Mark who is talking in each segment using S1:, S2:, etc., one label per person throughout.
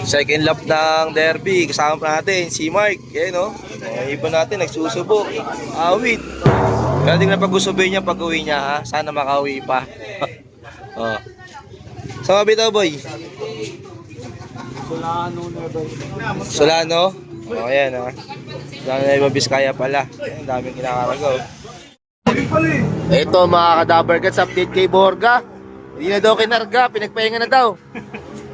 S1: Second lap ng derby. Kasama pa natin si Mark. Yan no. Iba natin nagsusubo. Awit. Kaya tingnan pag-usubay niya pag-uwi niya ha. Sana makauwi pa. Oh. Sama bitaw boy. Solano. Oh yan ha. Solano na Iba Vizcaya pala. Ang daming kinakaragaw. Ito mga ka-Dabbercats, update kay Borga. Hindi na daw kinarga, pinagpahinga na daw.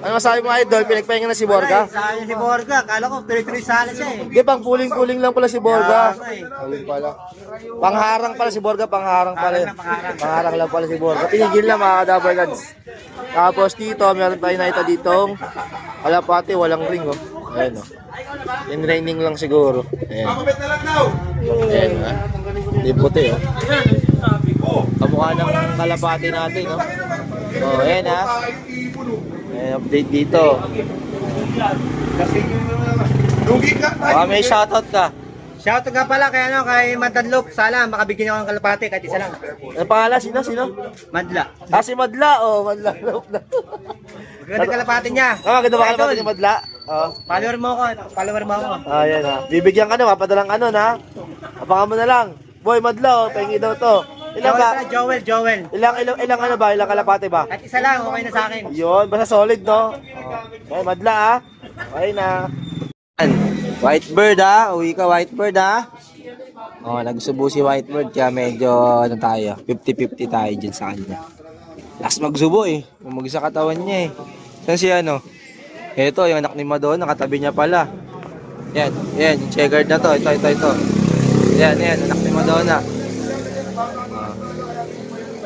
S1: Ano masabi mo idol, pinagpahinga na si Borga?
S2: Sa akin si Borga, kala ko tuloy-tuloy sala siya eh.
S1: Hindi, pang puling-puling lang pala si Borga. Ayun pala. Pangharang pala si Borga, pangharang pala. Pangharang lang pala si Borga. Pinigil na mga ka-Dabbercats. Tapos dito, meron tayo nakita ditong kalapati, walang ring oh. Ayan oh. In-raining lang siguro. Ayan. Ayan ha. Hindi puti oh. Kamukha ng kalapati natin oh. Oh, ayan ha. Ayan, update dito. May shoutout ka.
S2: Shoutout nga pala kay kay Madadlok, sana makabigyan ako ng kalapate kahit isa lang.
S1: Ano pangalan? Sino?
S2: Madla.
S1: Ah, si Madla. Oh, Madla.
S2: Maganda kalapate niya.
S1: Ganda ba kalapati ni Madla? Oh.
S2: Follower mo ako.
S1: Ah, yan ha. Bibigyan ka na, mapadalang ano na. Abangan mo na lang. Boy, Madla, oh, pahingi daw to. Ilang ba?
S2: Joel.
S1: Ilang ano ba? Ilang kalapate ba?
S2: Kahit isa lang, okay na sa akin.
S1: Yun, basta solid, no? Oh. Okay, Madla, ha? Okay na. Whitebird, ha? Uwi ka, Whitebird, ha? Oh, nagsubo si Whitebird, kaya medyo, ano tayo, 50-50 tayo dyan sa kanya. Last magsubo, eh. Umagisa katawan niya, eh. Saan si ano? Ito, yung anak ni Madonna, nakatabi niya pala. Yan, yung checkered na to. Ito. Yan, anak ni Madonna.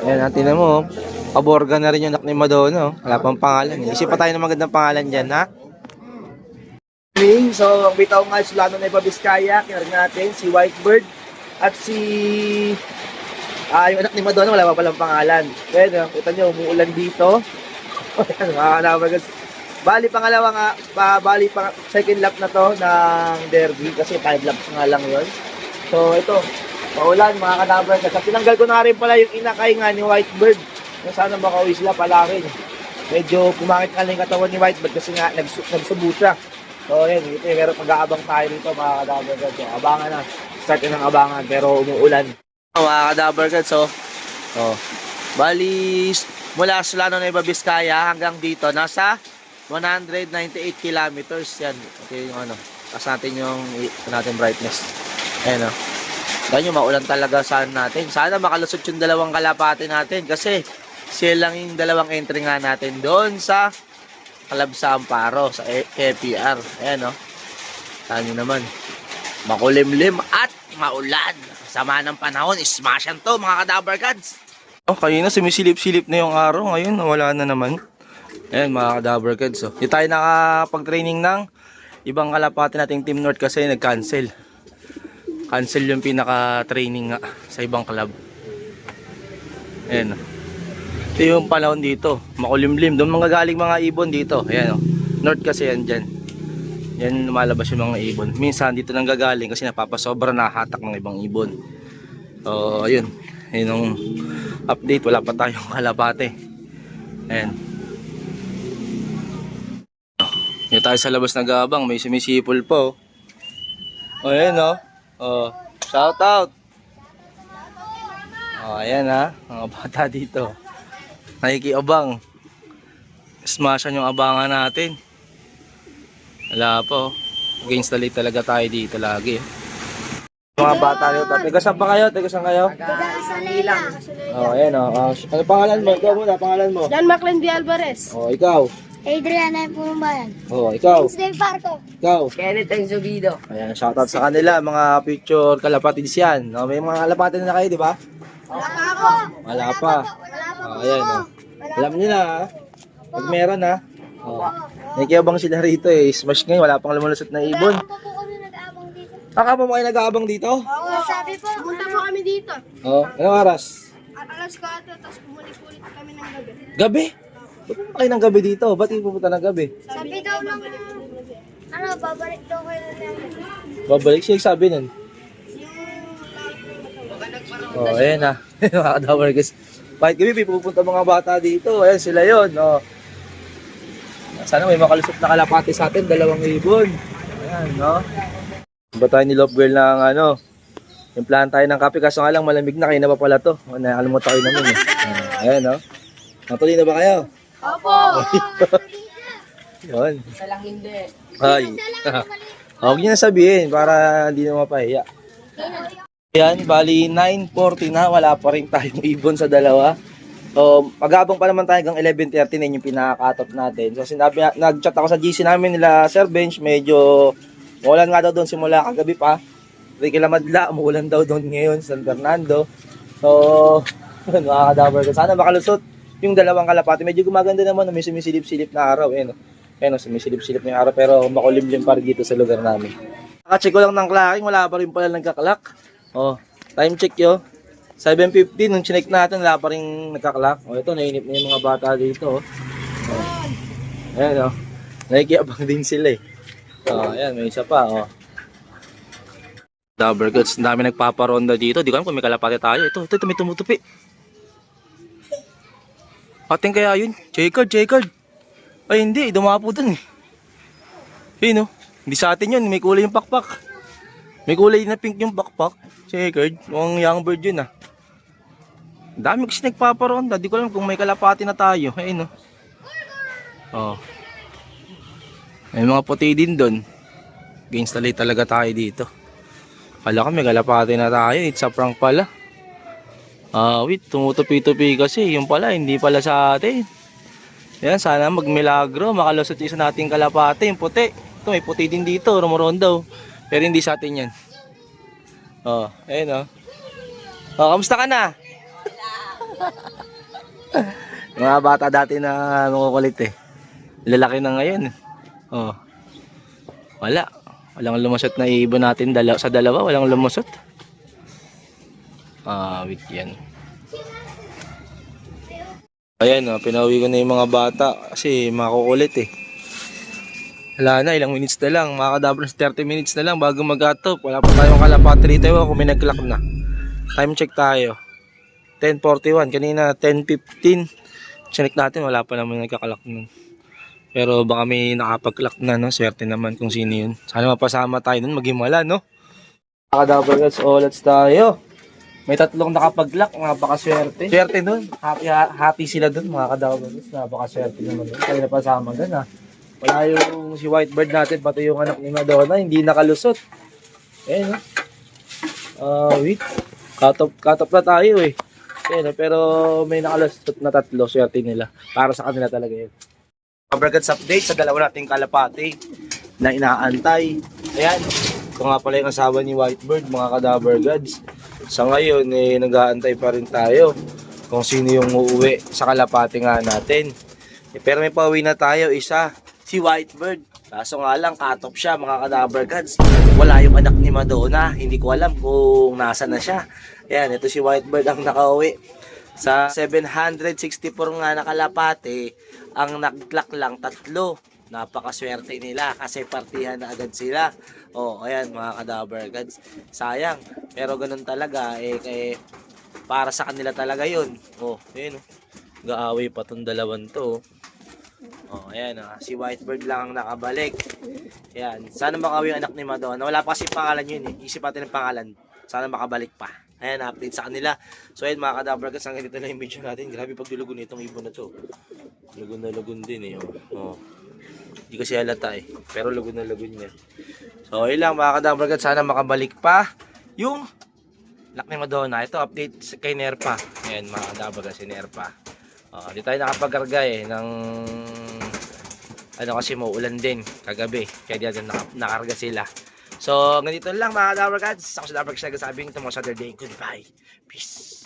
S1: Yan, natin mo. Paborga na rin yung anak ni Madonna. Wala pang pangalan. Isip pa tayo ng magandang pangalan dyan, ha? So, ang bitaw nga Solano na Iba Vizcaya, kinarga natin si Whitebird at si yung anak ni Madonna, wala pa palang pangalan. Pwede, kita nyo, umuulan dito. Bali second lap na to ng derby kasi 5 laps nga lang yun. So, ito, maulan mga kadabar. Kasi tinanggal ko na rin pala yung inakay nga ni Whitebird. Kung sana makauwi sila pala rin. Medyo pumangit ka lang yung katawan ni Whitebird kasi nga nagsubo siya. So, yun, ito meron mag-aabang tayo dito mga ka-Dabbercats. So, abangan na. Start ng abangan pero umuulan. Mga ka-Dabbercats, so, bali, mula Solano na Iba Vizcaya hanggang dito, nasa 198 kilometers. Yan, ito yung ano, taas natin yung brightness. Ayan o. Dahil yung maulan talaga saan natin. Sana makalusot yung dalawang kalapati natin kasi sila lang yung dalawang entry nga natin doon sa Kalab sa Amparo, sa FPR. Ayan o. Saan nyo naman. Makulimlim at maulan. Sama ng panahon, smashan to mga ka-Dabbercats. Oh, kanina sumisilip-silip na yung araw. Ngayon, wala na naman. Ayan mga ka-Dabbercats. Hindi tayo nakapag-training ng ibang kalapati nating Team North kasi nag-cancel. Cancel yung pinaka-training nga sa ibang club. Ayan o. Ito yung panahon dito, makulimlim. Doon manggagaling mga ibon dito. Ayan o. North kasi yan dyan. Yan lumalabas yung mga ibon. Minsan dito nang gagaling kasi napapasobra na hatak ng ibang ibon. So ayun. Ayun yung update. Wala pa tayong kalapate. Ayan. Dito tayo sa labas nag-aabang. May sumisipol po. O ayan o. Shout out. O ayan ha. Mga bata dito. Nakikiabang. Smashan yung abangan natin. Wala po. Against the light talaga tayo dito lagi. Mga bata dito. Tigasan pa kayo? Tigasan kayo?
S3: Tigasan
S1: Ayan o. Ano pangalan mo? Ikaw muna. Pangalan mo?
S3: John Macklin V. Alvarez.
S1: Ikaw?
S3: Adriana Pumbayan.
S1: Ikaw?
S3: Dave Parco.
S1: Ikaw?
S3: Kenneth Enzobido.
S1: Ayan, shoutout sa kanila. Mga future kalapatids yan. May mga kalapatid na kayo, di ba?
S3: Wala pa ako.
S1: Wala pa. Ayan o. Alam nyo na ha. Pag meron ha. Nakikiabang sila rito eh. Smash ngayon. Wala pang lumulusot na ibon. Baka pa mo kayo nag-aabang dito?
S3: Oo, sabi po. Pumunta po kami dito.
S1: Anong oras?
S3: Alas 4, tapos bumalik-ulit kami ng gabi.
S1: Gabi? Ba't mo kayo ng gabi dito? Ba't hindi pupunta ng gabi?
S3: Sabi daw ng... babalik daw kayo ng...
S1: Babalik siya sabi nun. Ayan ha. Mga ka-Dabbercats. Kahit gabi pupunta mga bata dito. Ayan sila yun. Sana may makalusot na kalapati sa atin, 2,000. Ayan, no? Ba tayo ni Love Girl ng ano, implahan tayo ng kape, kaso nga lang malamig na, kayo na ba pala to? Nakalimutan ko naman eh. Ayan, no? Natuloy na ba kayo?
S3: Opo.
S1: Yun.
S4: Isa lang hindi.
S1: Ay. Huwag niyo na sabihin para hindi na mapahiya. Ayan, bali 9:40 na, wala pa rin tayong ibon sa dalawa. So, mag-aabang pa naman tayo hanggang 11:30 na yung pinaka-cut-off natin. So, sinabi, nag-chat ako sa GC namin nila, Sir Bench, medyo umulan nga daw doon simula kagabi pa. Ricky Lamadla, umulan daw doon ngayon sa San Fernando. So, nakakadabar ko. Sana makalusot yung dalawang kalapati. Medyo gumaganda naman, may sumisilip-silip na araw. Eh, no? Sumisilip-silip na yung araw, pero makulimlim pa rin dito sa lugar namin. Nakacheck ko lang ng clacking, wala pa rin pala nagkaklak. Oh, time check yo. 7:50 nung chinek natin, wala pa rin nagkaklak. Oh, ito, nainip na yung mga bata dito. Oh. Ayan, oh. Nakikiabang din sila eh. Oh, ayan, may isa pa, oh. Dabber Goods, ang dami nagpaparonda dito. Di ko alam kung may kalapate tayo. Ito, may tumutupi. Ating kaya yun? J-card. Ay, hindi. Dumapo dun eh. Yun, oh. Hindi sa atin yun. May kulay yung pakpak. May kulay na pink yung pakpak. J-card. Mukhang young bird yun ah. Dami kasi nagpaparonda. Di ko alam kung may kalapate na tayo. Ayun, oh. Oh. May mga puti din dun. Gainstallay talaga tayo dito. Kala ko may kalapate na tayo. It's a prank pala. Wait, tumutupi-tupi kasi. Yung pala, hindi pala sa atin. Yan, sana magmilagro. Makalusot isa nating kalapate. Yung puti. Ito, may puti din dito. Rumurondaw. Pero hindi sa atin yan. Oh, ayun oh. Oh, kamusta ka na? Mga bata dati na makukulit eh. Lalaki na ngayon. Oh. Wala. Walang lumusot na ibon natin sa dalawa. Walang lumusot. Wait yan. Ayan, pinauwi ko na yung mga bata kasi makukulit eh. Wala na, ilang minutes na lang. Makakadabras 30 minutes na lang bago mag-atop. Wala pa tayong kalapate rito. Kung may nag-clock na. Time check tayo. 10:41. Kanina 10:15. Check natin, wala pa naman nagka-clock nun. Pero baka may nakapag-clock na, no? Swerte naman kung sino yun. Sana mapasama tayo nun, mag-himala, no? Makakadabras ulit tayo. May 3 nakapag-lock, napakaswerte. Swerte nun. Happy sila dun, mga kadawagos. Napakaswerte naman dun. Kaya napasama dun, ha. Wala yung si Whitebird natin, pati yung anak ni Madonna, hindi nakalusot. Ayan, ha. Wait. Cut off na tayo, eh. Ayan, pero may nakalusot na 3. Swerte nila. Para sa kanila talaga yun. Kabargads update sa dalawa nating kalapate na inaantay. Ayan. Ito nga pala yung asawa ni Whitebird, mga kadabargads. Sa ngayon, nag-aantay pa rin tayo kung sino yung uuwi sa kalapate nga natin. Pero may pauwi na tayo, isa, si Whitebird. Kaso nga lang, cut off siya, mga kadabargads. Wala yung anak ni Madonna. Hindi ko alam kung nasa na siya. Ayan, ito si Whitebird ang nakauwi. Sa 764 nga na kalapate, ang nag-clock lang 3. Napakaswerte nila kasi partihan na agad sila. Oh, ayan mga kadabargads. Sayang, pero ganun talaga para sa kanila talaga 'yun. Oh, ayun oh. Gaaway pa tong dalawang to. Oh, ayan si Whitebird lang ang nakabalik. Ayan, sana makawi ang anak ni Madonna. Wala pa kasi pangalan 'yun eh. Isip natin ang pangalan. Sana makabalik pa. Ayan, update sa kanila. So ayun mga kadabargads, hanggang dito na yung video natin. Grabe pagdulugon nitong ibon na to. Lugon na lugon din eh. Oh. Hindi kasi halata eh. Pero lugon na lugon niya. So ayun lang mga kadabargads, sana makabalik pa yung anak ni Madonna. Ito update kay Nerpa. Ayan mga kadabargads, si Nerpa. Di tayo nakapagkarga eh ng kasi maulan din kagabi. Kaya di natin nakarga sila. So, ganito lang mga kadabargads. Ako sa Dabargads, nagsasabi ng tomorrow Saturday. Goodbye. Peace.